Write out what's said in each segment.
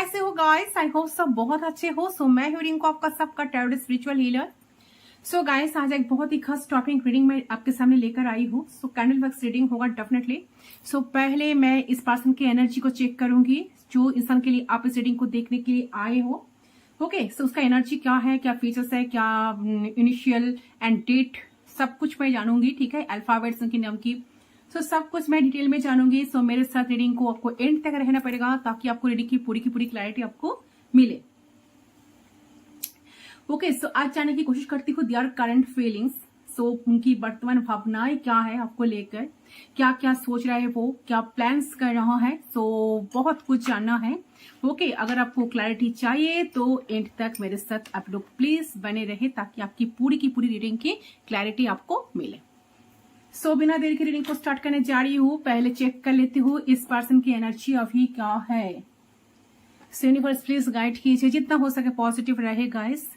कैसे हो guys? I hope सब बहुत अच्छे हो। सो मैं हूं रिंकू, आपका सबका tarot spiritual healer. So guys, आज एक बहुत ही खास टॉपिक रीडिंग में आपके सामने लेकर आई हूँ। सो कैंडल वर्क्स रीडिंग होगा डेफिनेटली। सो पहले मैं इस पर्सन की एनर्जी को चेक करूंगी, जो इंसान के लिए आप इस रीडिंग को देखने के लिए आए हो। ओके, सो उसका एनर्जी क्या है, क्या फीचर्स है, क्या इनिशियल एंड डेट, सब कुछ मैं जानूंगी। ठीक है, अल्फाबेट्स उनके नाम की, सो सब कुछ मैं डिटेल में जानूंगी। सो मेरे साथ रीडिंग को आपको एंड तक रहना पड़ेगा, ताकि आपको रीडिंग की पूरी क्लैरिटी आपको मिले। ओके, सो आज जानने की कोशिश करती हूँ दियर करंट फीलिंग्स। सो उनकी वर्तमान भावनाएं क्या है, आपको लेकर क्या क्या सोच रहा है वो, क्या प्लान्स कर रहा है। सो बहुत कुछ जानना है। ओके, अगर आपको क्लैरिटी चाहिए तो एंड तक मेरे साथ आप लोग प्लीज बने रहे, ताकि आपकी पूरी की पूरी रीडिंग की क्लैरिटी आपको मिले। सो बिना देर की रीडिंग को स्टार्ट करने जा रही हूँ। पहले चेक कर लेती हूँ इस पर्सन की एनर्जी अभी क्या है। सो यूनिवर्स प्लीज गाइड कीजिए, जितना हो सके पॉजिटिव रहे गाइस।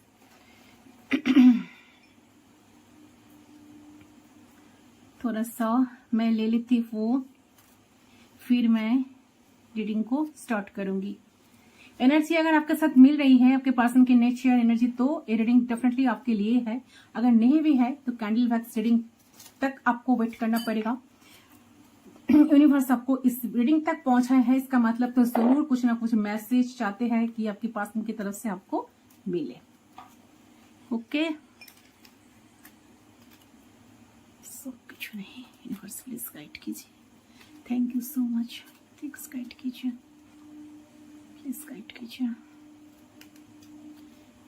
थोड़ा सा मैं ले लेती हूँ, फिर मैं रीडिंग को स्टार्ट करूंगी। एनर्जी अगर आपके साथ मिल रही है, आपके पर्सन की नेचर एनर्जी, तो ये रीडिंग डेफिनेटली आपके लिए है। अगर नहीं भी है तो कैंडल वैक्स रीडिंग तक आपको वेट करना पड़ेगा। यूनिवर्स आपको इस रीडिंग तक पहुंचाया है, इसका मतलब तो जरूर कुछ ना कुछ मैसेज चाहते हैं कि आपके पर्सन की तरफ से आपको मिले। ओके, सो कुछ नहीं, यूनिवर्स प्लीज गाइड कीजिए। Thank you so much, please guide कीजिए, प्लीज गाइड कीजिए,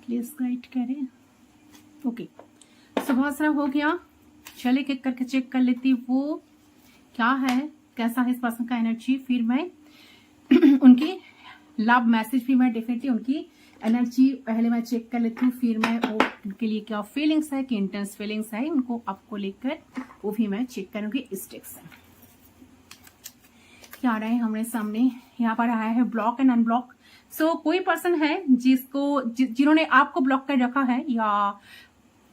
प्लीज गाइड करें। ओके, सो बहुत सारा हो गया। चले एक करके चेक कर लेती वो क्या है, कैसा है इस पर्सन का एनर्जी। फिर मैं उनकी लव मैसेज भी मैं डेफिनेटली उनकी एनर्जी पहले मैं चेक कर लेती हूँ। फिर मैं वो उनके लिए क्या फीलिंग्स है, कि इंटेंस फीलिंग्स है उनको आपको लेकर, वो भी मैं चेक करूंगी इस टेक्स्ट से। क्या आ रहा है हमारे सामने? यहाँ पर आया है ब्लॉक एंड अनब्लॉक। सो कोई पर्सन है जिन्होंने आपको ब्लॉक कर रखा है, या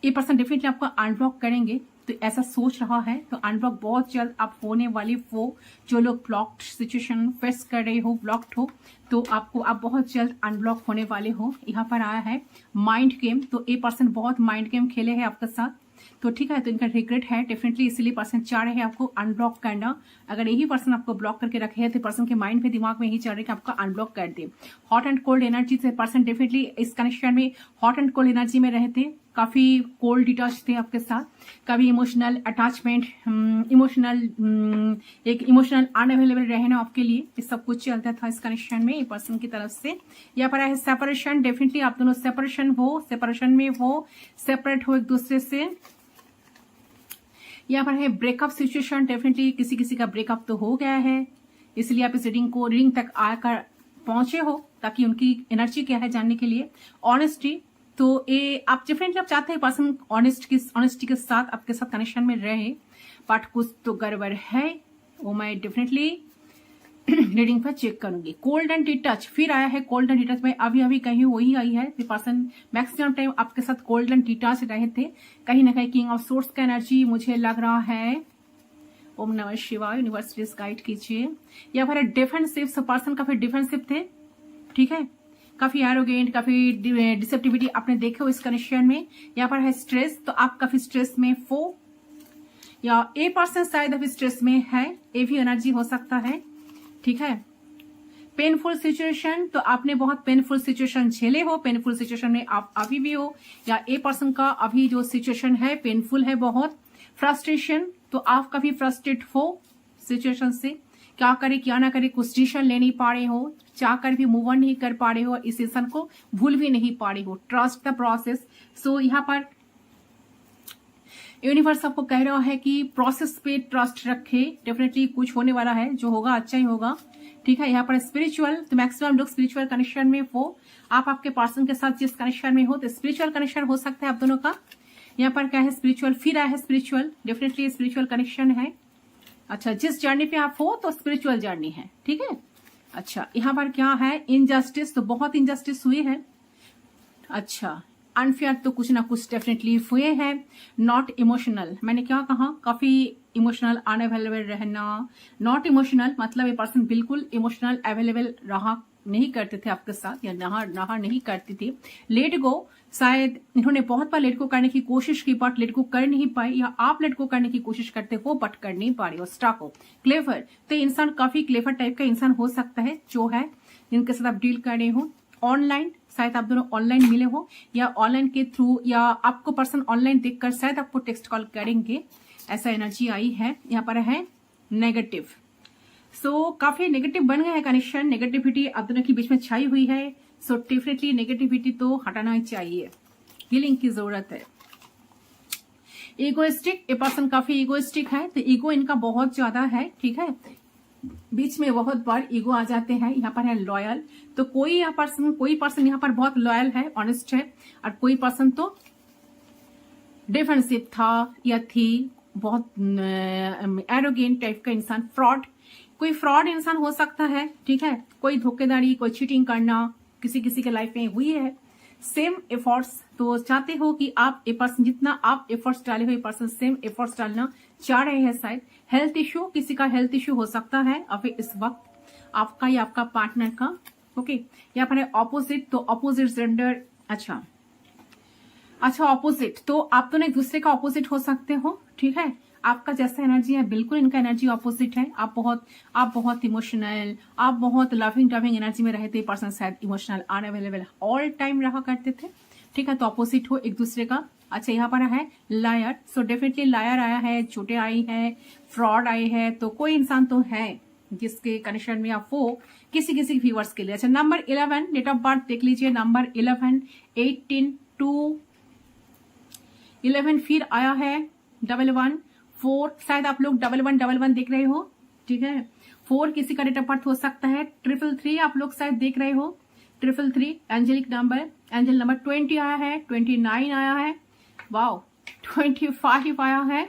ये पर्सन डेफिनेटली आपको अनब्लॉक करेंगे, तो ऐसा सोच रहा है। तो अनब्लॉक बहुत जल्द आप होने वाले वो जो लोग ब्लॉक्ड सिचुएशन फेस कर रहे हो, ब्लॉक्ड हो, तो आप बहुत जल्द अनब्लॉक होने वाले हो। यहाँ पर आया है माइंड गेम। तो ये पर्सन बहुत माइंड गेम खेले हैं आपके साथ, तो ठीक है, तो इनका रिग्रेट है डेफिनेटली, इसलिए पर्सन चाह रहे हैं आपको अनब्लॉक करना। अगर यही पर्सन आपको ब्लॉक करके रखे है, तो पर्सन के माइंड में, दिमाग में यही चाह रहे हैं कि आपका अनब्लॉक कर दे। हॉट एंड कोल्ड एनर्जी से पर्सन डेफिनेटली इस कनेक्शन में हॉट एंड कोल्ड एनर्जी में रहते, काफी कोल्ड डिटैच थे आपके साथ, कभी इमोशनल अटैचमेंट, एक इमोशनल अनअवेलेबल रहना आपके लिए, ये सब कुछ चलता था इस कनेक्शन में ये पर्सन की तरफ से। यहाँ पर है सेपरेशन, डेफिनेटली आप दोनों सेपरेशन में हो, सेपरेट हो एक दूसरे से। यहाँ पर है ब्रेकअप सिचुएशन, डेफिनेटली किसी किसी का ब्रेकअप तो हो गया है, इसलिए आप इस रीडिंग तक आकर पहुंचे हो, ताकि उनकी एनर्जी क्या है जानने के लिए। ऑनेस्टी, तो ये आप डेफिनेटली आप चाहते हैं पर्सन ऑनेस्टी के साथ आपके साथ कनेक्शन में रहे, बट कुछ तो गड़बड़ है, वो मैं डेफिनेटली रीडिंग पर चेक करूंगी। कोल्ड एंड डिटच, फिर आया है कोल्ड एंड डिटच में, अभी कहीं वही आई है। पर्सन मैक्सिमम टाइम आपके साथ कोल्ड एंड डिटच रहे थे, कहीं ना कहीं किंग ऑफ सोर्स का एनर्जी मुझे लग रहा है। ओम नमः शिवाय, यूनिवर्स प्लीज गाइड कीजिए। यहाँ पर डिफेंसिव, सब पर्सन काफी डिफेंसिव थे, ठीक है, काफी एरोगेंट, काफी डिसेप्टिविटी आपने देखे हो इस कनेक्शन में। यहाँ पर है स्ट्रेस, तो आप काफी स्ट्रेस में हो, या ए पर्सन शायद अभी स्ट्रेस में है, ये भी एनर्जी हो सकता है, ठीक है। पेनफुल सिचुएशन, तो आपने बहुत पेनफुल सिचुएशन झेले हो, पेनफुल सिचुएशन में आप अभी भी हो, या ए पर्सन का अभी जो सिचुएशन है पेनफुल है बहुत। फ्रस्ट्रेशन, तो आप काफी फ्रस्ट्रेट हो सिचुएशन से, क्या करे क्या ना करे, कुछ डिसीजन ले नहीं पा रहे हो, चाह कर भी मूव ऑन नहीं कर पा रहे हो, इस इंसान को भूल भी नहीं पा रहे हो। ट्रस्ट द प्रोसेस, सो यहाँ पर यूनिवर्स आपको कह रहा है कि प्रोसेस पे ट्रस्ट रखे, डेफिनेटली कुछ होने वाला है, जो होगा अच्छा ही होगा, ठीक है। यहाँ पर स्पिरिचुअल, तो मैक्सिमम लोग स्पिरिचुअल कनेक्शन में हो, आप आपके पर्सन के साथ जिस कनेक्शन में हो, तो स्पिरिचुअल कनेक्शन हो सकता है आप दोनों का। यहाँ पर क्या है स्पिरिचुअल, फिर आया है स्पिरिचुअल, डेफिनेटली स्पिरिचुअल कनेक्शन है। अच्छा, जिस जर्नी पे आप हो तो स्पिरिचुअल जर्नी है, ठीक है। अच्छा, यहाँ पर क्या है इनजस्टिस, तो बहुत इनजस्टिस हुई है। अच्छा, अनफेयर, तो कुछ ना कुछ डेफिनेटली हुए हैं। नॉट इमोशनल, मैंने क्या कहा, काफी इमोशनल अनअवेलेबल रहना। नॉट इमोशनल मतलब ये पर्सन बिल्कुल इमोशनल अवेलेबल रहा नहीं करते थे आपके साथ, या नहा नहीं करते थे। लेट गो, शायद इन्होंने बहुत बार लेट गो करने की कोशिश की बट लेट गो कर नहीं पाए, या आप लेट गो करने की कोशिश करते हो बट कर नहीं पा रहे हो, स्टक हो। क्लेवर, तो इंसान काफी क्लेवर टाइप का इंसान हो सकता है जो है जिनके साथ आप डील कर रहे हो। ऑनलाइन, शायद आप दोनों ऑनलाइन मिले हो, या ऑनलाइन के थ्रू, या आपको पर्सन ऑनलाइन देखकर शायद आपको टेक्स्ट कॉल करेंगे, ऐसा एनर्जी आई है। यहाँ पर है नेगेटिव, सो काफी नेगेटिव बन गया है कनेक्शन, नेगेटिविटी आप दोनों के बीच में छाई हुई है। सो डेफिनेटली नेगेटिविटी तो हटाना ही चाहिए, हीलिंग की जरूरत है। ईगोइस्टिक, ये पर्सन काफी ईगोइस्टिक है, तो ईगो इनका बहुत ज्यादा है, ठीक है। बीच में बहुत बार ईगो आ जाते हैं। यहाँ पर है लॉयल, तो कोई पर्सन यहाँ पर बहुत लॉयल है, ऑनेस्ट है, और कोई पर्सन तो डिफेंसिव था या थी, बहुत एरोगेंट टाइप का इंसान, फ्रॉड, कोई फ्रॉड इंसान हो सकता है, ठीक है। कोई धोखेधारी, कोई चीटिंग करना किसी के लाइफ में हुई है। सेम एफर्ट्स, तो चाहते हो कि आप ए पर्सन, जितना आप एफर्ट्स डाले हुए पर्सन सेम एफर्ट्स डालना चाह रहे हैं शायद। हेल्थ इश्यू, किसी का हेल्थ इश्यू हो सकता है अभी इस वक्त, आपका या आपका पार्टनर का, ओके। यहाँ पर है ऑपोजिट, तो ऑपोजिट जेंडर, अच्छा ऑपोजिट, तो आप दोनों एक दूसरे का ऑपोजिट हो सकते हो, ठीक है। आपका जैसा एनर्जी है बिल्कुल इनका एनर्जी ऑपोजिट है। आप बहुत इमोशनल, आप बहुत लविंग एनर्जी में रहते, पर्सन शायद इमोशनल अनअवेलेबल ऑल टाइम रहा करते थे, ठीक है। तो ऑपोजिट हो एक दूसरे का। अच्छा, यहाँ पर है लायर, सो डेफिनेटली लायर आया है, झूठे आई है, फ्रॉड आए हैं, तो कोई इंसान तो है जिसके कनेक्शन में आप वो किसी व्यूअर्स के लिए। अच्छा, नंबर 11, डेट ऑफ बर्थ देख लीजिए, नंबर 11, 18 2 11, फिर आया है 11 4, शायद आप लोग 11 देख रहे हो, ठीक है। 4 किसी का डेट ऑफ बर्थ हो सकता है। 333 आप लोग शायद देख रहे हो, 333 एंजेलिक नंबर, एंजल नंबर 20 आया है, 29 आया है, वाओ, 25 आया है,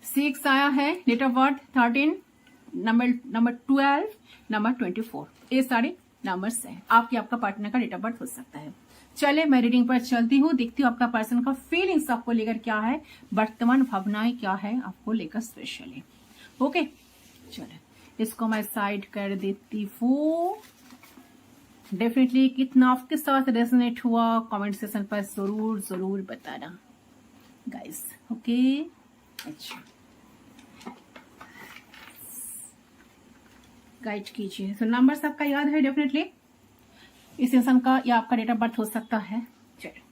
6 आया है, date of birth 13, number 12, number 24, ये सारे नंबर्स हैं। आपका पार्टनर का डेट ऑफ बर्थ हो सकता है। चले मैं रीडिंग पर चलती हूँ, देखती हूँ आपका पर्सन का फीलिंग्स आपको लेकर क्या है, वर्तमान भावनाएं क्या है आपको लेकर स्पेशली, ओके। चले इसको मैं साइड कर देती हूँ। डेफिनेटली कितना आपके साथ रेजोनेट हुआ कमेंट सेक्शन पर जरूर बताना गाइस, ओके। अच्छा, गाइड कीजिए। तो नंबर्स आपका याद है डेफिनेटली, इस इंसान का या आपका डेट ऑफ बर्थ हो सकता है। चलिए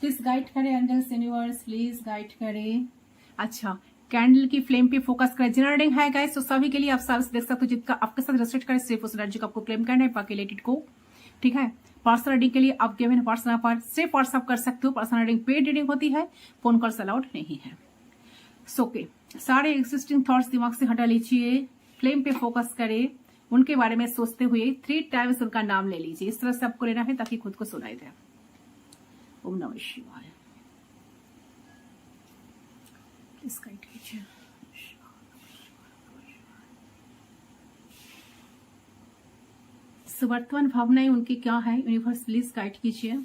प्लीज गाइड करें एंजल्स यूनिवर्स, प्लीज गाइड करें। अच्छा, कैंडल की फ्लेम पे फोकस करें। जनरल रीडिंग है गाइस, तो सभी के लिए आप सर्विस देख सकते हो, जिसका आपके साथ रेस्ट्रिक्ट करें, सिर्फ उस एनर्जी को आपको क्लेम करना है, बाकी लेट इट को, ठीक है। पर्सनल रीडिंग के लिए आप गिवन पर्सनल पर सिर्फ व्हाट्सअप कर सकते हो। पर्सनल रीडिंग पेड रीडिंग होती है, फोन कॉल्स अलाउड नहीं है। ओके, सारे एग्जिस्टिंग थॉट्स दिमाग से हटा लीजिए, फ्लेम पे फोकस करें, उनके बारे में सोचते हुए 3 टाइम्स उनका नाम ले लीजिए। इस तरह से आपको लेना है ताकि खुद को सुनाई दे। ओम नमः शिवाय, प्लीज गाइड कीजिए। वर्तमान भावनाएं उनकी क्या है, यूनिवर्स प्लीज गाइड कीजिए।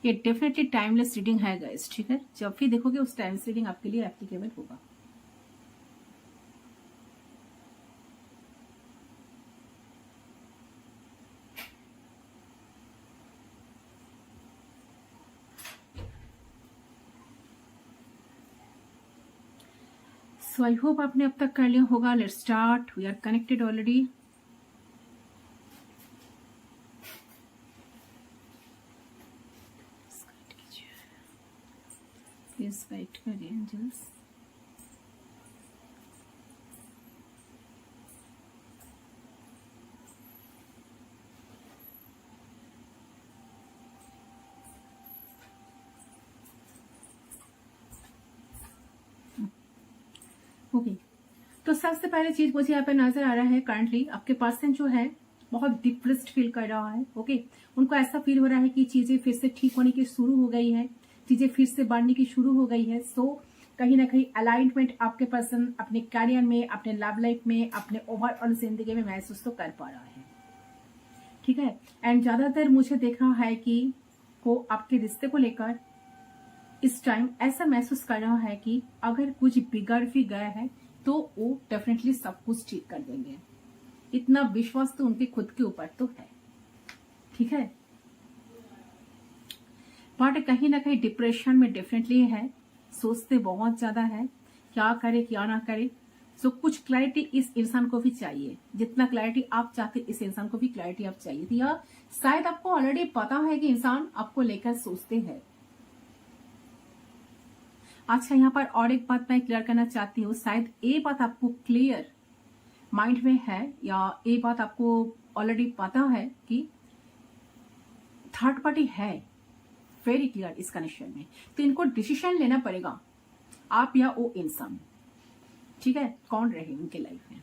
ये डेफिनेटली टाइमलेस रीडिंग है गाइस, ठीक है। जब भी देखोगे उस टाइमलेस रीडिंग आपके लिए एप्लीकेबल होगा। सो आई होप आपने अब तक कर लिया होगा। Let's start, we are connected already. Please guide करिए एंजल्स। ओके, तो सबसे पहले चीज मुझे यहाँ पे नजर आ रहा है, करंटली आपके पर्सन जो है बहुत डिप्रेस्ड फील कर रहा है, ओके। उनको ऐसा फील हो रहा है कि चीजें फिर से ठीक होने की शुरू हो गई है, चीजें फिर से बढ़ने की शुरू हो गई है। सो कहीं ना कहीं अलाइनमेंट आपके पर्सन अपने करियर में, अपने लव लाइफ में, अपने ओवरऑल जिंदगी में महसूस तो कर पा रहा है, ठीक है। एंड ज्यादातर मुझे देख रहा है कि वो आपके रिश्ते को लेकर इस टाइम ऐसा महसूस कर रहा है कि अगर कुछ बिगड़ भी गया है तो वो डेफिनेटली सब कुछ ठीक कर देंगे। इतना विश्वास तो उनके खुद के ऊपर तो है, ठीक है। बट कहीं ना कहीं डिप्रेशन में डेफिनेटली है, सोचते बहुत ज्यादा है, क्या करे क्या ना करे। सो कुछ क्लैरिटी इस इंसान को भी चाहिए, जितना क्लैरिटी आप चाहते इस इंसान को भी क्लैरिटी आप चाहिए थी, या शायद आपको ऑलरेडी पता है कि इंसान आपको लेकर सोचते हैं। अच्छा, यहाँ पर और एक बात मैं क्लियर करना चाहती हूँ, शायद ये बात आपको क्लियर माइंड में है या ये बात आपको ऑलरेडी पता है कि थर्ड पार्टी है वेरी क्लियर इस कनेक्शन में, तो इनको डिसीजन लेना पड़ेगा, आप या वो इंसान, ठीक है, कौन रहे उनके लाइफ में।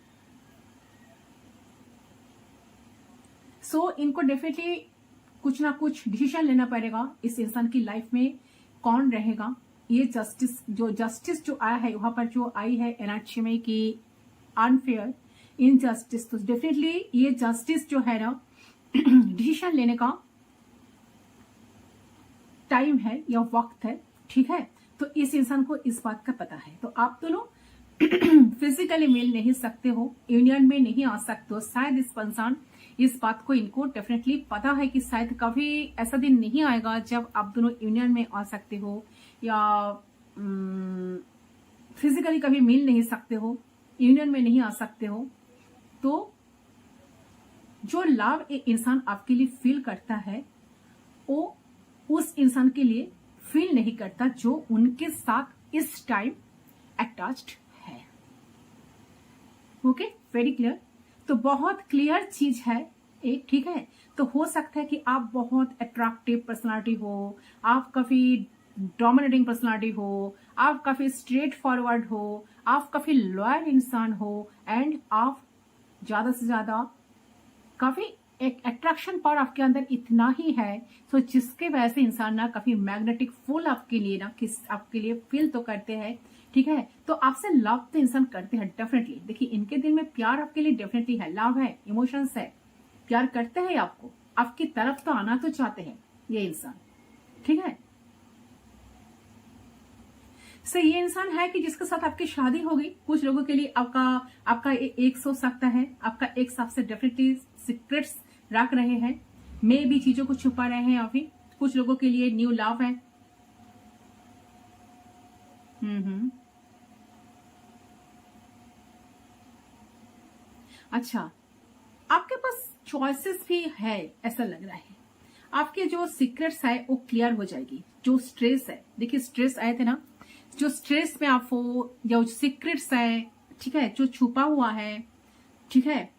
सो इनको डेफिनेटली कुछ ना कुछ डिसीजन लेना पड़ेगा, इस इंसान की लाइफ में कौन रहेगा। ये जस्टिस जो आया है वहां पर, जो आई है एनर्जी में कि अनफेयर इनजस्टिस, तो डेफिनेटली ये जस्टिस जो है ना डिसीजन लेने का टाइम है या वक्त है, ठीक है। तो इस इंसान को इस बात का पता है, तो आप दोनों फिजिकली मिल नहीं सकते हो, यूनियन में नहीं आ सकते हो। शायद इस इंसान इस बात को इनको डेफिनेटली पता है कि शायद कभी ऐसा दिन नहीं आएगा जब आप दोनों यूनियन में आ सकते हो या फिजिकली कभी मिल नहीं सकते हो, यूनियन में नहीं आ सकते हो। तो जो लव एक इंसान आपके लिए फील करता है वो उस इंसान के लिए फील नहीं करता जो उनके साथ इस टाइम अटैच्ड है। Okay, very clear. तो बहुत क्लियर चीज है एक, ठीक है। तो हो सकता है कि आप बहुत अट्रैक्टिव पर्सनालिटी हो, आप काफी डोमिनेटिंग पर्सनालिटी हो, आप काफी स्ट्रेट फॉरवर्ड हो, आप काफी लॉयल इंसान हो, एंड आप ज्यादा से ज्यादा काफी एक अट्रैक्शन पावर आपके अंदर इतना ही है, तो जिसके वजह से इंसान ना काफी मैग्नेटिक फुल आपके लिए ना आपके लिए फील तो करते हैं, ठीक है। तो आपसे लव तो इंसान करते हैं डेफिनेटली। देखिए, इनके दिल में प्यार आपके लिए डेफिनेटली है, लव है, इमोशंस है, प्यार करते हैं आपको, आपकी तरफ तो आना तो चाहते हैं ये इंसान, ठीक है। सो ये इंसान है कि जिसके साथ आपकी शादी होगी। कुछ लोगों के लिए आपका एक सोच सकता है, आपका एक आपसे डेफिनेटली सीक्रेट्स रख रहे हैं, मे भी चीजों को छुपा रहे हैं, या फिर कुछ लोगों के लिए न्यू लव है। अच्छा, आपके पास चॉइसेस भी है ऐसा लग रहा है। आपके जो सीक्रेट्स है वो क्लियर हो जाएगी। जो स्ट्रेस है, देखिए स्ट्रेस आए थे ना, जो स्ट्रेस में आप हो, जो सीक्रेट्स है, ठीक है, जो छुपा हुआ है, ठीक है,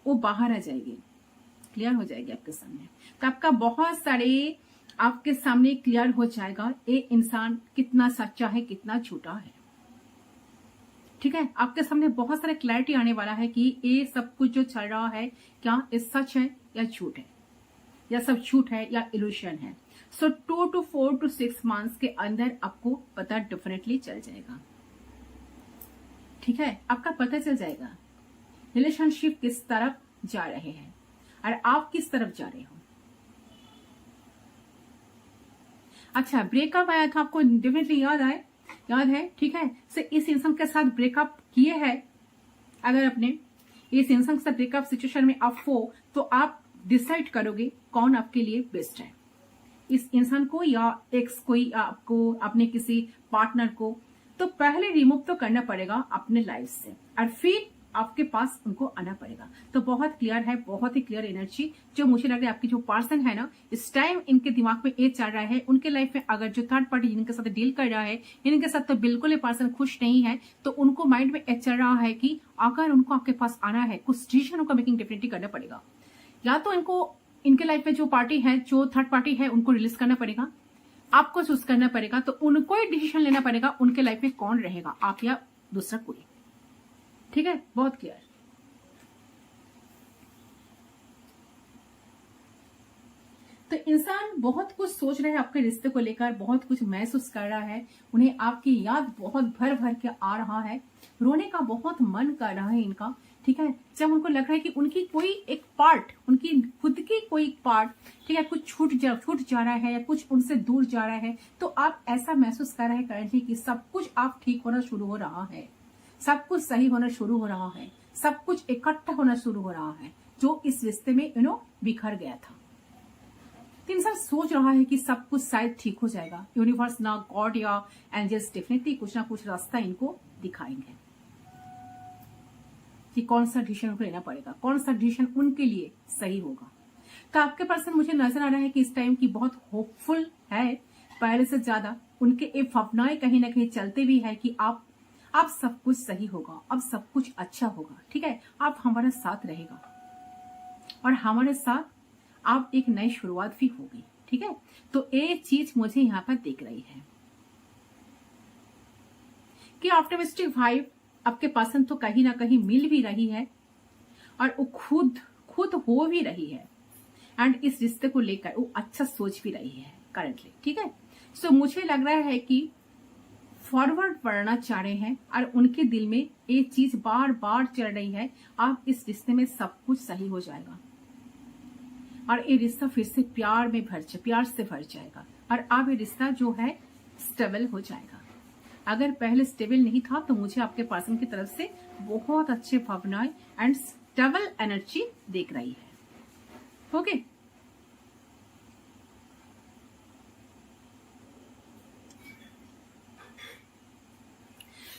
वो बाहर आ जाएगी, क्लियर हो जाएगी आपके सामने। तो आपका बहुत सारे आपके सामने क्लियर हो जाएगा ये इंसान कितना सच्चा है, कितना झूठा है, ठीक है। आपके सामने बहुत सारे क्लैरिटी आने वाला है कि ये सब कुछ जो चल रहा है क्या ये सच है या झूठ है, या सब झूठ है या इल्यूशन है। सो 2 to 4 to 6 मंथ्स के अंदर आपको पता डेफिनेटली चल जाएगा, ठीक है। आपका पता चल जाएगा रिलेशनशिप किस तरफ जा रहे हैं और आप किस तरफ जा रहे हो। अच्छा, ब्रेकअप आया था, आपको डेफिनेटली याद है, ठीक है। से इस इंसान के साथ ब्रेकअप किए हैं, अगर अपने इस इंसान के साथ ब्रेकअप सिचुएशन में आप हो तो आप डिसाइड करोगे कौन आपके लिए बेस्ट है, इस इंसान को या एक्स को, या आपको अपने किसी पार्टनर को। तो पहले रिमूव तो करना पड़ेगा अपने लाइफ से और फिर आपके पास उनको आना पड़ेगा। तो बहुत क्लियर है, बहुत ही क्लियर एनर्जी जो मुझे लग रहा है आपकी जो पर्सन है ना, इस टाइम इनके दिमाग में ये चल रहा है, उनके लाइफ में अगर जो थर्ड पार्टी जिनके साथ डील कर रहा है, इनके साथ तो बिल्कुल ये पर्सन खुश नहीं है, तो उनको माइंड में ये चल रहा है कि अगर उनको आपके पास आना है, कुछ डिसीजन का मेकिंग डेफिनेटली करना पड़ेगा। या तो इनको इनके लाइफ में जो पार्टी है, जो थर्ड पार्टी है, उनको रिलीज करना पड़ेगा, आपको चूज करना पड़ेगा, तो उनको ही डिसीजन लेना पड़ेगा उनके लाइफ में कौन रहेगा, आप या दूसरा कोई, ठीक है। बहुत क्लियर। तो इंसान बहुत कुछ सोच रहा है आपके रिश्ते को लेकर, बहुत कुछ महसूस कर रहा है, उन्हें आपकी याद बहुत भर भर के आ रहा है, रोने का बहुत मन कर रहा है इनका, ठीक है, जब उनको लग रहा है कि उनकी कोई एक पार्ट, उनकी खुद की कोई पार्ट, ठीक है, कुछ छूट जा रहा है या कुछ उनसे दूर जा रहा है, तो आप ऐसा महसूस कर रहे हैं करंटली कि सब कुछ आप ठीक होना शुरू हो रहा है, सब कुछ सही होना शुरू हो रहा है, सब कुछ इकट्ठा होना शुरू हो रहा है जो इस रिश्ते में बिखर गया था। तो इंसान सोच रहा है कि सब कुछ शायद ठीक हो जाएगा। यूनिवर्स ना गॉड या एंजल्स डेफिनेटली कुछ ना कुछ रास्ता इनको दिखाएंगे कि कौन सा डिसीजन उनको लेना पड़ेगा, कौन सा डिसीजन उनके लिए सही होगा। तो आपके पर्सन मुझे नजर आ रहा है कि इस टाइम की बहुत होपफुल है, पहले से ज्यादा उनके ये भावनाएं कहीं ना कहीं चलते भी है कि आप सब कुछ सही होगा, अब सब कुछ अच्छा होगा, ठीक है, आप हमारे साथ रहेगा और हमारे साथ आप एक नई शुरुआत भी होगी, ठीक है। तो ये चीज मुझे यहाँ पर दिख रही है कि ऑप्टिमिस्टिक वाइब आपके पर्सन तो कहीं ना कहीं मिल भी रही है और वो खुद हो भी रही है एंड इस रिश्ते को लेकर वो अच्छा सोच भी रही है करंटली, ठीक है। सो मुझे लग रहा है कि फॉरवर्ड बढ़ना चाह रहे हैं और उनके दिल में ये चीज बार बार चल रही है, आप इस रिश्ते में सब कुछ सही हो जाएगा और ये रिश्ता फिर से प्यार से भर जाएगा और अब ये रिश्ता जो है स्टेबल हो जाएगा। अगर पहले स्टेबल नहीं था तो मुझे आपके पर्सन की तरफ से बहुत अच्छे भावनाएं एंड स्टेबल एनर्जी दिख रही है। ओके,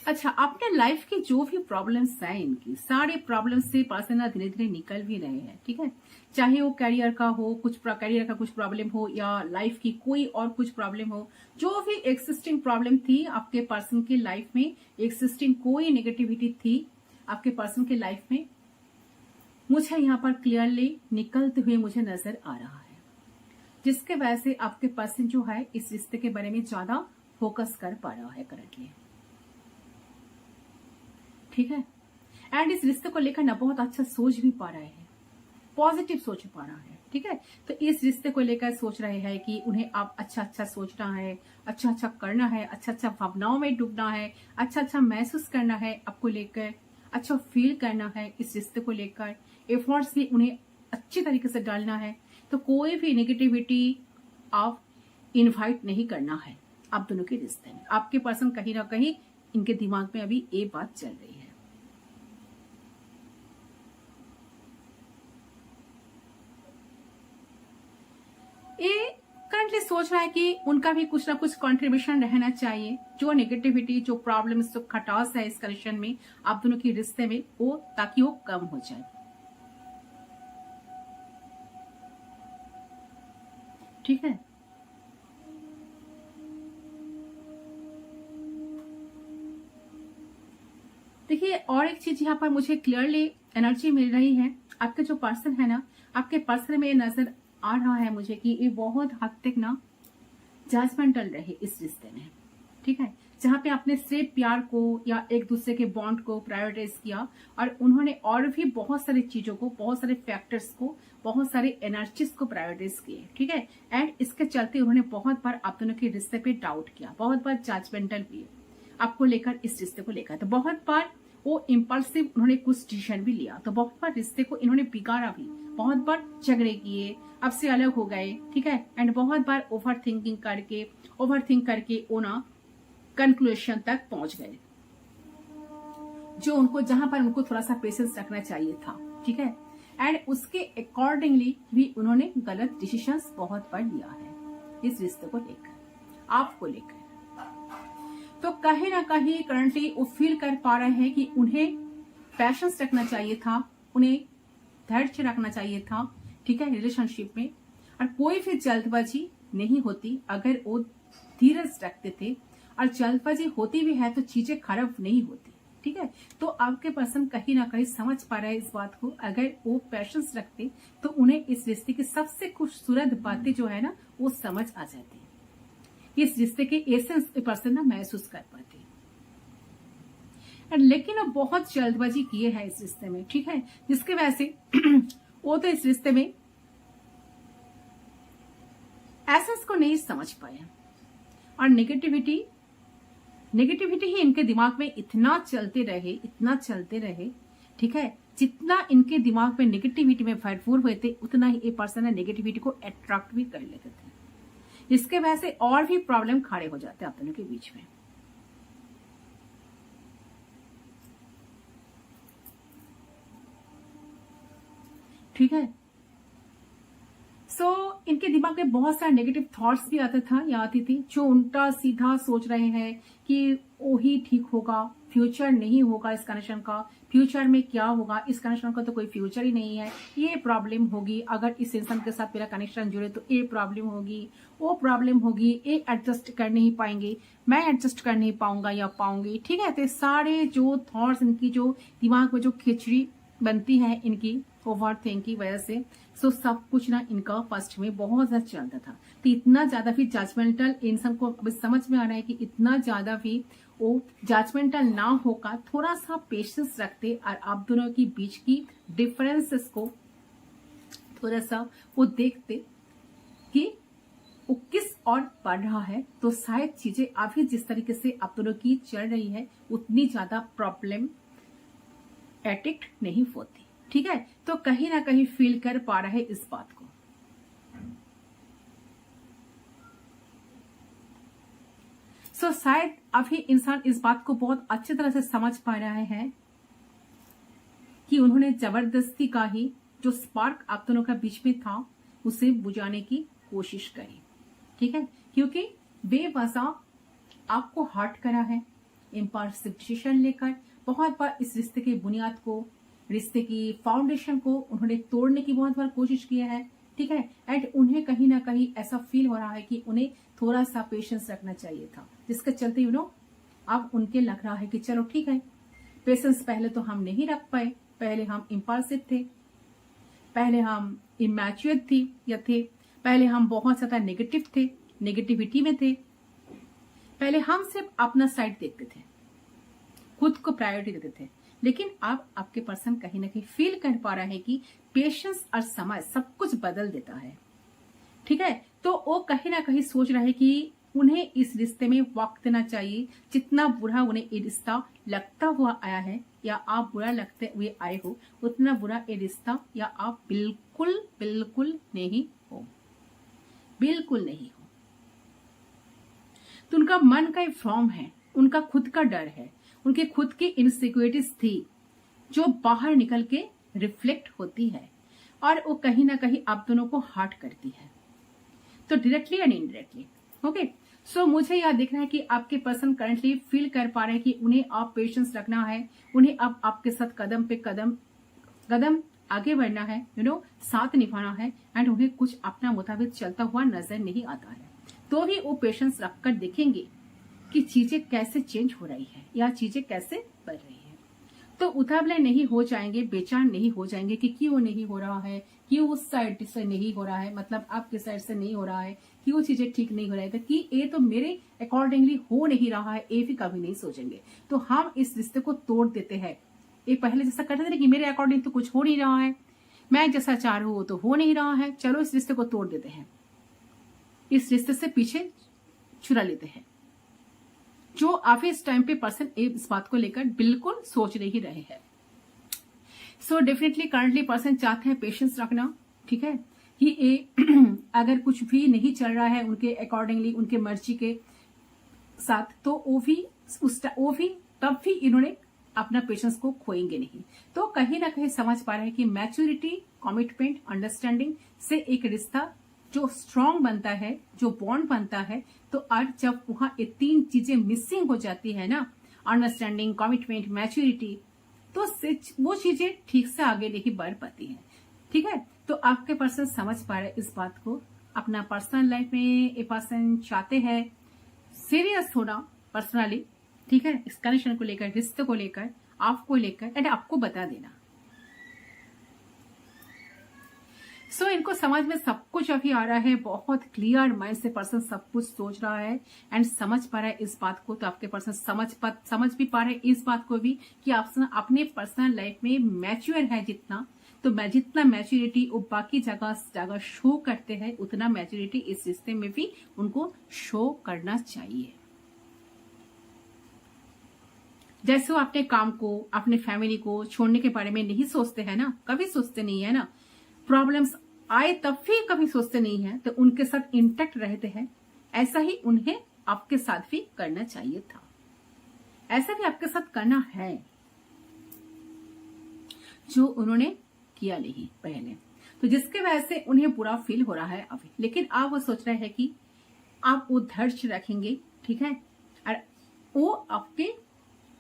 अच्छा, अपने लाइफ की जो भी प्रॉब्लम्स हैं, इनकी सारे प्रॉब्लम्स से पर्सन धीरे धीरे निकल भी रहे हैं, ठीक है। चाहे वो करियर का हो, करियर का कुछ प्रॉब्लम हो या लाइफ की कोई और कुछ प्रॉब्लम हो, जो भी एक्सिस्टिंग प्रॉब्लम थी आपके पर्सन की लाइफ में, एक्सिस्टिंग कोई नेगेटिविटी थी आपके पर्सन के लाइफ में, मुझे यहाँ पर क्लियरली निकलते हुए मुझे नजर आ रहा है, जिसके वजह से आपके पर्सन जो है इस रिश्ते के बारे में ज्यादा फोकस कर पा रहा है करंटली, ठीक है। एंड इस रिश्ते को लेकर ना बहुत अच्छा सोच भी पा रहे हैं, पॉजिटिव सोच पा रहा है, ठीक है। तो इस रिश्ते को लेकर सोच रहे हैं कि उन्हें आप अच्छा सोचना है, अच्छा करना है, अच्छा भावनाओं में डूबना है, अच्छा महसूस करना है, आपको लेकर अच्छा फील करना है, इस रिश्ते को लेकर एफर्ट्स भी उन्हें अच्छी तरीके से डालना है। तो कोई भी नेगेटिविटी आप इनवाइट नहीं करना है आप दोनों के रिश्ते में। आपके पर्सन कहीं ना कहीं इनके दिमाग में अभी ये बात चल रही है। ये करंटली सोच रहा है कि उनका भी कुछ ना कुछ कंट्रीब्यूशन रहना चाहिए, जो नेगेटिविटी, जो प्रॉब्लम, जो खटास है इस कनेक्शन में, आप दोनों के रिश्ते में, वो ताकि वो कम हो जाए, ठीक है। देखिए, और एक चीज यहाँ पर मुझे क्लियरली एनर्जी मिल रही है, आपके जो पर्सन है ना, आपके पर्सन में नजर आ रहा है मुझे कि ये बहुत हद तक ना जजमेंटल रहे इस रिश्ते में, ठीक है। जहां पे आपने सिर्फ प्यार को या एक दूसरे के बॉन्ड को प्रायोरिटाइज किया और उन्होंने और भी बहुत सारी चीजों को, बहुत सारे फैक्टर्स को, बहुत सारे एनर्जीज को प्रायोरिटाइज किए, ठीक है। एंड इसके चलते उन्होंने बहुत बार आप दोनों के रिश्ते पे डाउट किया, बहुत बार जजमेंटल भी आपको लेकर, इस रिश्ते को लेकर। तो बहुत बार वो इम्पल्सिव उन्होंने कुछ डिसीजन भी लिया, तो बहुत बार रिश्ते को इन्होंने बिगाड़ा भी, बहुत बार झगड़े किए, अब से अलग हो गए, ठीक है। एंड बहुत बार ओवर थिंक करके वो ना कंक्लूजन तक पहुंच गए, जो उनको, जहां पर उनको थोड़ा सा पेशेंस रखना चाहिए था, ठीक है। एंड उसके अकॉर्डिंगली भी उन्होंने गलत डिसीजंस बहुत बार लिया है इस रिश्ते को लेकर, आपको लेकर। तो कहीं ना कहीं करंटली वो फील कर पा रहे हैं कि उन्हें पैशंस रखना चाहिए था, उन्हें धैर्य रखना चाहिए था, ठीक है, रिलेशनशिप में। और कोई भी जल्दबाजी नहीं होती अगर वो धीरज रखते थे, और जल्दबाजी होती भी है तो चीजें खराब नहीं होती, ठीक है। तो आपके पर्सन कहीं ना कहीं समझ पा रहे हैं इस बात को, अगर वो पैशंस रखते तो उन्हें इस रिश्ते की सबसे खूबसूरत बातें जो है ना वो समझ आ जाती, इस रिश्ते के एसेंस पर्सन ना महसूस कर पाते। लेकिन वो बहुत जल्दबाजी किए हैं इस रिश्ते में, ठीक है, जिसकी वजह से वो तो इस रिश्ते में एसेंस को नहीं समझ पाए और नेगेटिविटी ही इनके दिमाग में इतना चलते रहे, ठीक है, जितना इनके दिमाग में नेगेटिविटी में भरपूर हुए थे, उतना ही ये पर्सन है नेगेटिविटी को अट्रैक्ट भी कर लेते थे। इसके वजह से और भी प्रॉब्लम खड़े हो जाते हैं आप दोनों के बीच में। ठीक है। इनके दिमाग में बहुत सारे नेगेटिव थॉट्स भी आता था या आती थी, जो उल्टा सीधा सोच रहे हैं कि वो ही ठीक होगा, फ्यूचर नहीं होगा इस कनेक्शन का, फ्यूचर में क्या होगा, इस कनेक्शन का तो कोई फ्यूचर ही नहीं है, ये प्रॉब्लम होगी, अगर इस इंसान के साथ मेरा कनेक्शन जुड़े तो ये प्रॉब्लम होगी, वो प्रॉब्लम होगी, ये एडजस्ट कर नहीं पाएंगे, मैं एडजस्ट कर नहीं पाऊंगा या पाऊंगी। ठीक है। तो सारे जो थॉट्स इनकी जो दिमाग में जो खिचड़ी बनती है इनकी ओवर थिंकिंग की वजह से, सब कुछ ना इनका फर्स्ट में बहुत ज्यादा चलता था। तो इतना ज्यादा भी जजमेंटल इंसान को अब समझ में आ रहा है कि इतना ज्यादा भी वो जजमेंटल ना होकर थोड़ा सा पेशेंस रखते और आप दोनों के बीच की डिफरेंसेस को थोड़ा सा वो देखते कि वो किस और बढ़ रहा है, तो शायद चीजें अभी जिस तरीके से आप दोनों की चल रही है उतनी ज्यादा प्रॉब्लम एडिक्ट नहीं होती। ठीक है। तो कहीं ना कहीं फील कर पा रहा है इस बात को। शायद अभी इंसान इस बात को बहुत अच्छी तरह से समझ पा रहा है कि उन्होंने जबरदस्ती का ही जो स्पार्क आप दोनों का बीच में था उसे बुझाने की कोशिश करी। ठीक है। क्योंकि बेवजह आपको हर्ट करा है, इम्पल्सिव डिसीजन लेकर बहुत बार इस रिश्ते की बुनियाद को, रिश्ते की फाउंडेशन को उन्होंने तोड़ने की बहुत बार कोशिश किया है। ठीक है। एंड उन्हें कहीं ना कहीं ऐसा फील हो रहा है कि उन्हें थोड़ा सा पेशेंस रखना चाहिए था, जिसके चलते अब उनके लग रहा है कि चलो ठीक है, पेशेंस पहले तो हम नहीं रख पाए, पहले हम इम्पल्सिव थे, पहले हम इमैच्योर थे, पहले हम बहुत ज्यादा नेगेटिव थे, नेगेटिविटी में थे, पहले हम सिर्फ अपना साइड देखते थे, खुद को प्रायोरिटी देते थे। लेकिन अब आपके पर्सन कहीं ना कहीं फील कर पा रहा है कि पेशेंस और समय सब कुछ बदल देता है। ठीक है। तो वो कहीं ना कहीं सोच रहा है कि उन्हें इस रिश्ते में वक्त देना चाहिए। जितना बुरा उन्हें ये रिश्ता लगता हुआ आया है या आप बुरा लगते हुए आए हो, उतना बुरा ये रिश्ता या आप बिल्कुल बिल्कुल नहीं हो, बिल्कुल नहीं हो। तो उनका मन का फॉर्म है, उनका खुद का डर है, उनके खुद की इनसिक्योरिटीज थी जो बाहर निकल के रिफ्लेक्ट होती है और वो कहीं ना कहीं आप दोनों को हर्ट करती है, तो डायरेक्टली एंड इनडायरेक्टली। ओके। मुझे यह देखना है कि आपके पर्सन करंटली फील कर पा रहे हैं कि उन्हें आप पेशेंस रखना है, उन्हें अब आपके साथ कदम पे कदम आगे बढ़ना है, साथ निभाना है, एंड उन्हें कुछ अपना मुताबिक चलता हुआ नजर नहीं आता है। तो ही वो पेशेंस रखकर देखेंगे कि चीजें कैसे चेंज हो रही है या चीजें कैसे बढ़ रही है। तो उतावले नहीं हो जाएंगे, बेचैन नहीं हो जाएंगे कि क्यों नहीं हो रहा है, क्यों उस साइड से नहीं हो रहा है, मतलब आपके साइड से नहीं हो रहा है, क्यों चीजें ठीक नहीं हो रही है, कि ये तो मेरे अकॉर्डिंगली हो नहीं रहा है, ये भी कभी नहीं सोचेंगे। तो हम इस रिश्ते को तोड़ देते हैं। ये पहले जैसा करते थे कि मेरे अकॉर्डिंग तो कुछ हो नहीं रहा है, मैं जैसा चाह रहा हूं वो तो हो नहीं रहा है, चलो इस रिश्ते को तोड़ देते हैं, इस रिश्ते से पीछे छुड़ा लेते हैं। जो आप इस टाइम पे पर्सन इस बात को लेकर बिल्कुल सोच नहीं रहे हैं। डेफिनेटली करंटली पर्सन चाहते हैं पेशेंस रखना। ठीक है। कि अगर कुछ भी नहीं चल रहा है उनके अकॉर्डिंगली, उनके मर्जी के साथ, तो वो भी तब भी इन्होंने अपना पेशेंस को खोएंगे नहीं। तो कहीं ना कहीं समझ पा रहे हैं कि मैच्योरिटी, कमिटमेंट, अंडरस्टैंडिंग से एक रिश्ता जो स्ट्रांग बनता है, जो बॉन्ड बनता है, तो आज जब वहां ये तीन चीजें मिसिंग हो जाती है ना, अंडरस्टैंडिंग, कमिटमेंट, मैच्योरिटी, तो वो चीजें ठीक से आगे नहीं बढ़ पाती है। ठीक है। तो आपके पर्सन समझ पा रहे इस बात को। अपना पर्सनल लाइफ में ये पर्सन चाहते हैं सीरियस होना पर्सनली। ठीक है। इस कनेक्शन को लेकर, रिश्ते को लेकर, आपको लेकर, एंड आपको बता देना। इनको समझ में सब कुछ अभी आ रहा है, बहुत क्लियर माइंड से पर्सन सब कुछ सोच रहा है एंड समझ पा रहा है इस बात को। तो आपके पर्सन समझ भी पा रहे हैं इस बात को भी कि आप अपने पर्सनल लाइफ में मैच्योर है जितना, तो जितना मैच्योरिटी वो बाकी जगह शो करते हैं, उतना मैच्योरिटी इस रिश्ते में भी उनको शो करना चाहिए। जैसे वो अपने काम को, अपने फैमिली को छोड़ने के बारे में नहीं सोचते हैं ना, कभी सोचते नहीं है ना, प्रॉब्लम्स आए तब भी कभी सोचते नहीं है, तो उनके साथ इंटैक्ट रहते हैं। ऐसा ही उन्हें आपके साथ भी करना चाहिए था, ऐसा भी आपके साथ करना है, जो उन्होंने किया नहीं पहले। तो जिसके वजह से उन्हें बुरा फील हो रहा है अभी, लेकिन आप वो सोच रहे हैं कि आप वो धैर्य रखेंगे, ठीक है, और वो आपके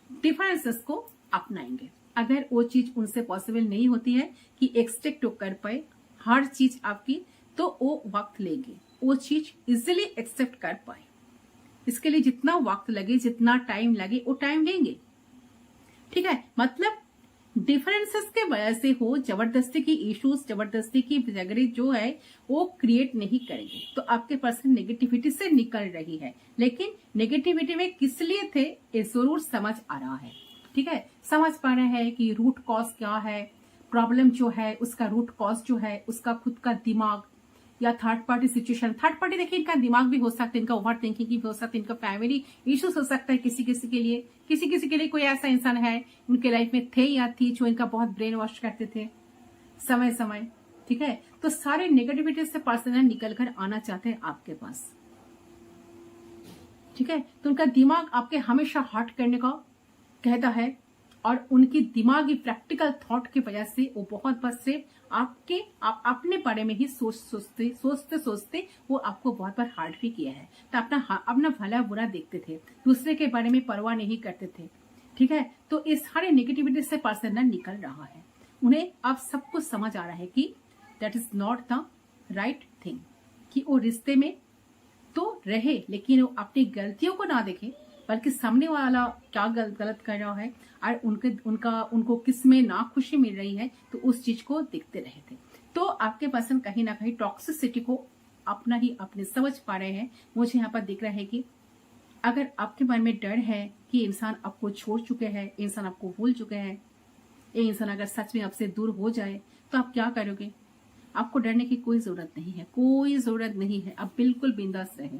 डिफरेंसेस को अपनाएंगे। अगर वो चीज उनसे पॉसिबल नहीं होती है कि एक्सपेक्ट कर पाए हर चीज आपकी, तो वो वक्त लेंगे वो चीज इजिली एक्सेप्ट कर पाए। इसके लिए जितना वक्त लगे, जितना टाइम लगे, वो टाइम लेंगे, ठीक है। मतलब डिफरेंसेस के वजह से हो, जबरदस्ती की इश्यूज, जबरदस्ती की झगड़े जो है वो क्रिएट नहीं करेंगे। तो आपके पर्सन नेगेटिविटी से निकल रही है, लेकिन नेगेटिविटी में किस लिए थे ये जरूर समझ आ रहा है, ठीक है। समझ पा रहे हैं कि रूट कॉज क्या है, प्रॉब्लम जो है उसका रूट कॉज जो है उसका खुद का दिमाग या third party situation. Third party देखिए, इनका दिमाग भी हो सकता है, इनका ओवर थिंकिंग भी हो सकता है, इनका फैमिली इश्यूज हो सकता है किसी किसी के लिए। किसी के लिए कोई ऐसा इंसान है उनके लाइफ में थे या थी जो इनका बहुत ब्रेन वॉश करते थे समय समय, ठीक है। तो सारे नेगेटिविटी से पर्सन निकल कर आना चाहते हैं आपके पास, ठीक है। तो उनका दिमाग आपके हमेशा हर्ट करने का कहता है, और उनकी दिमागी प्रैक्टिकल थॉट की वजह से वो बहुत बार से अपने बारे में ही सोचते वो आपको बहुत बार हार्ट भी किया है। तो अपना भला बुरा देखते थे, दूसरे के बारे में परवाह नहीं करते थे, ठीक है। तो इस सारे नेगेटिविटी से पर्सन निकल रहा है। उन्हें अब सब कुछ समझ आ रहा है कि that is not the right thing, कि वो रिश्ते में तो रहे लेकिन वो अपनी गलतियों को ना देखे, बल्कि सामने वाला क्या गलत कर रहा है और उनको किस में ना खुशी मिल रही है, तो उस चीज को देखते रहे थे। तो आपके पर्सन कहीं ना कहीं टॉक्सिसिटी को अपने समझ पा रहे हैं। मुझे यहाँ पर दिख रहा है कि अगर आपके मन में डर है कि इंसान आपको छोड़ चुके हैं, इंसान आपको भूल चुके हैं, ये इंसान अगर सच में आपसे दूर हो जाए तो आप क्या करोगे? आपको डरने की कोई जरूरत नहीं है, कोई जरूरत नहीं है। आप बिल्कुल बिंदास रहे।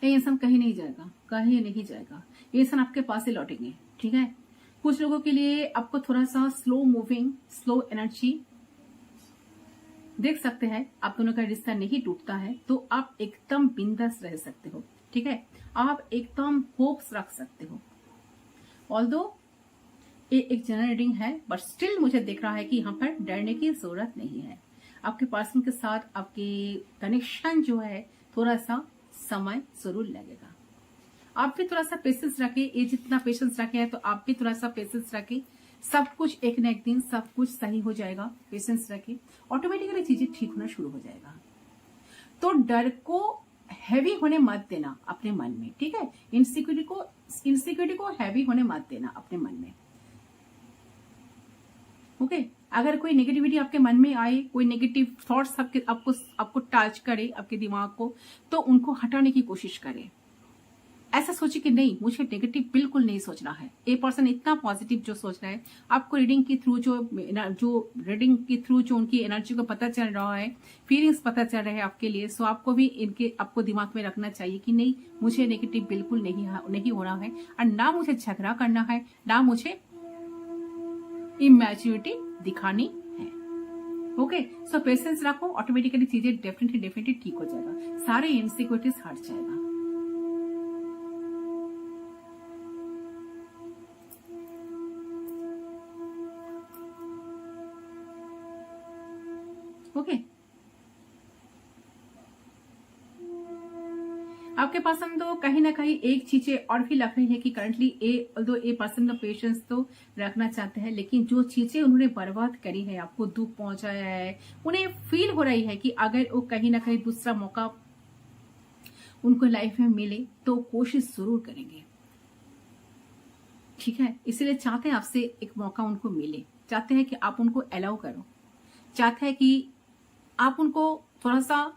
ये इंसान कहीं नहीं जाएगा, कहीं नहीं जाएगा। ये इंसान आपके पास ही लौटेंगे, ठीक है। कुछ लोगों के लिए आपको थोड़ा सा स्लो मूविंग, स्लो एनर्जी देख सकते हैं। आप दोनों का रिश्ता नहीं टूटता है तो आप एकदम बिंदास रह सकते हो, ठीक है। आप एकदम होप्स रख सकते हो। ऑल्दो ये एक जनरल रीडिंग है, बट स्टिल मुझे दिख रहा है कि यहाँ पर डरने की जरूरत नहीं है। आपके पर्सन के साथ आपके कनेक्शन जो है थोड़ा सा समय जरूर लगेगा। आप भी थोड़ा सा पेशेंस रखें। ये जितना पेशेंस रखे हैं तो आप भी थोड़ा सा पेशेंस रखें। सब कुछ एक न एक दिन सब कुछ सही हो जाएगा। पेशेंस रखें, ऑटोमेटिकली चीजें ठीक होना शुरू हो जाएगा। तो डर को हैवी होने मत देना अपने मन में, ठीक है। इनसिक्योरिटी को हैवी होने मत देना अपने मन में, ओके। अगर कोई नेगेटिविटी आपके मन में आए, कोई नेगेटिव थॉट्स आपको टच करे आपके दिमाग को, तो उनको हटाने की कोशिश करें। ऐसा सोचे कि नहीं, मुझे नेगेटिव बिल्कुल नहीं सोचना है। ए पर्सन इतना पॉजिटिव जो सोच रहा है, आपको रीडिंग के थ्रू जो उनकी एनर्जी को पता चल रहा है, फीलिंग्स पता चल रहे हैं आपके लिए। सो आपको भी आपको दिमाग में रखना चाहिए कि नहीं, मुझे नेगेटिव बिल्कुल नहीं हो रहा है, और ना मुझे झगड़ा करना है, ना मुझे इमैच्योरिटी दिखानी है, ओके। सो पेशेंस रखो, ऑटोमेटिकली चीजें डेफिनेटली ठीक हो जाएगा। सारे इनसिक्योरिटीज हट जाएगा। ओके। आपके पर्सन तो कहीं ना कहीं एक चीजें और भी लग रही है कि करंटली ए पर्सन का पेशेंस तो रखना चाहते हैं, लेकिन जो चीजें उन्होंने बर्बाद करी है, आपको दुख पहुंचाया है, उन्हें फील हो रही है कि अगर वो कहीं ना कहीं दूसरा मौका उनको लाइफ में मिले तो कोशिश जरूर करेंगे, ठीक है। इसलिए चाहते हैं आपसे एक मौका उनको मिले, चाहते हैं कि आप उनको अलाउ करो, चाहते हैं कि आप उनको थोड़ा सा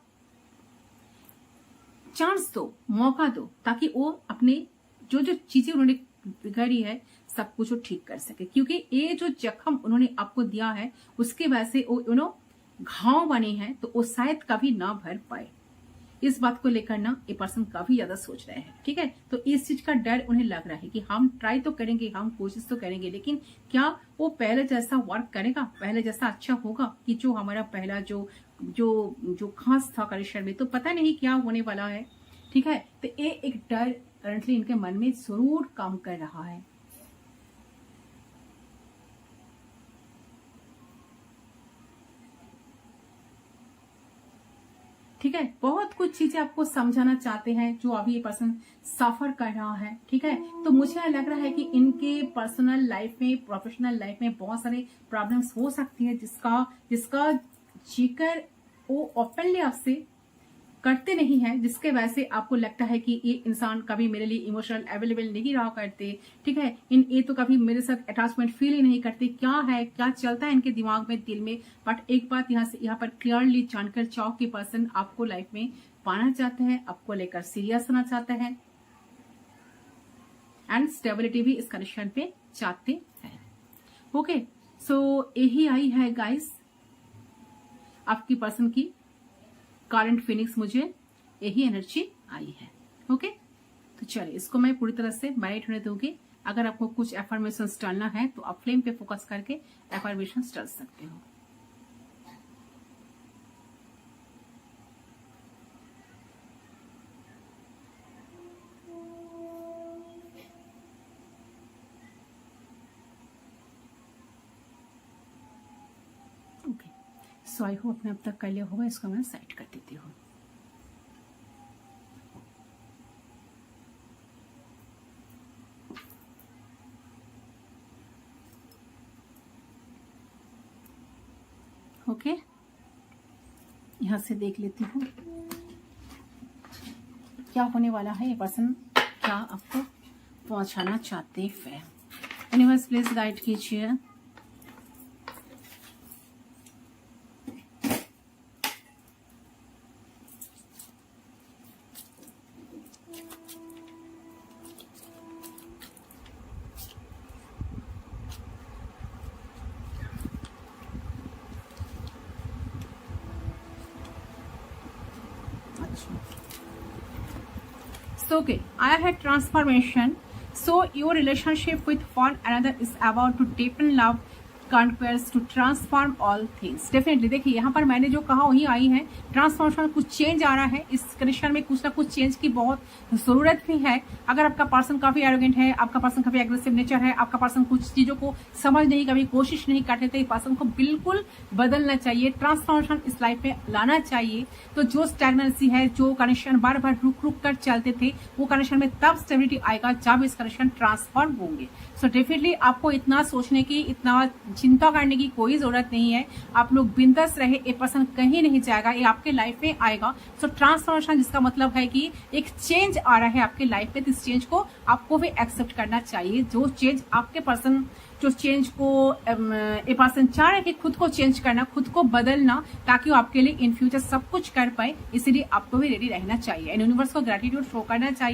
चांस दो, मौका दो, ताकि वो अपने जो चीजें उन्होंने बिगाड़ी है सब कुछ वो ठीक कर सके। क्योंकि ये जो जख्म उन्होंने आपको दिया है उसके वजह से वो घाव बने हैं, तो वो शायद कभी ना भर पाए। इस बात को लेकर ना ये पर्सन काफी ज्यादा सोच रहे हैं, ठीक है। तो इस चीज का डर उन्हें लग रहा है कि हम ट्राई तो करेंगे, हम कोशिश तो करेंगे, लेकिन क्या वो पहले जैसा वर्क करेगा, पहले जैसा अच्छा होगा कि जो हमारा पहला जो जो जो खास था करिश्मा में, तो पता नहीं क्या होने वाला है, ठीक है। तो ये एक डर करंटली इनके मन में जरूर काम कर रहा है। ठीक है, बहुत कुछ चीजें आपको समझाना चाहते हैं जो अभी ये पर्सन सफर कर रहा है, ठीक है। तो मुझे लग रहा है कि इनके पर्सनल लाइफ में, प्रोफेशनल लाइफ में बहुत सारे प्रॉब्लम्स हो सकती है जिसका जिक्र वो ओपनली आपसे करते नहीं है, जिसके वजह से आपको लगता है कि ये इंसान कभी मेरे लिए इमोशनल अवेलेबल नहीं रहा करते, ठीक है। ये तो कभी मेरे साथ अटैचमेंट फील ही नहीं करते। क्या है, क्या चलता है इनके दिमाग में, दिल में। बट एक बात यहाँ पर क्लियरली जानकर चाहो कि पर्सन आपको लाइफ में पाना चाहता है, आपको लेकर सीरियस होना चाहता है एंड स्टेबिलिटी भी इस कनेक्शन पे चाहते हैं। ओके, सो यही आई है गाइस आपकी पर्सन की करंट फीलिंग्स, मुझे यही एनर्जी आई है। ओके, तो चलिए इसको मैं पूरी तरह से मैरिट होने दूंगी। अगर आपको कुछ एफर्मेशन डालना है तो आप फ्लेम पे फोकस करके एफर्मेशन डाल सकते हो। ओके, सो आई होप आपने अब तक कर लिया होगा। इसको मैं साइड कर देती हूँ। ओके, यहां से देख लेती हूँ क्या होने वाला है, ये पर्सन क्या आपको पहुंचाना चाहते हैं। यूनिवर्स प्लीज गाइड कीजिए। So okay, I had transformation. So your relationship with one another is about to deepen love, conquest, to transform all things. Definitely देखिए यहाँ पर मैंने जो कहा वही आई है। ट्रांसफॉर्मेशन, कुछ चेंज आ रहा है इस कनेक्शन में, कुछ ना कुछ चेंज की बहुत जरूरत भी है। अगर आपका पर्सन काफी एरोगेंट है, आपका पर्सन काफी एग्रेसिव नेचर है, आपका पर्सन कुछ चीजों को समझ नहीं, कभी कोशिश नहीं करते, तो पर्सन को बिल्कुल बदलना चाहिए, ट्रांसफॉर्मेशन इस लाइफ में लाना चाहिए। तो जो स्टैग्नेंसी है, जो कनेक्शन बार बार रुक रुक कर चलते थे, वो कनेक्शन में तब स्टेबिलिटी आएगा जब इस कनेक्शन ट्रांसफॉर्म होंगे। सो डेफिनेटली आपको इतना सोचने की, इतना चिंता करने की कोई जरूरत नहीं है। आप लोग बिंदास रहे, ये पर्सन कहीं नहीं जाएगा, ये आपके लाइफ में आएगा। सो ट्रांसफॉर्मेशन जिसका मतलब है कि एक चेंज आ रहा है आपके लाइफ में, इस चेंज को आपको भी एक्सेप्ट करना चाहिए। जो चेंज आपके पर्सन, जो चेंज को ये पर्सन चाह रहे कि खुद को चेंज करना, खुद को बदलना, ताकि वो आपके लिए इन फ्यूचर सब कुछ कर पाए, इसीलिए आपको भी रेडी रहना चाहिए। यूनिवर्स को ग्रेटिट्यूड शो करना चाहिए।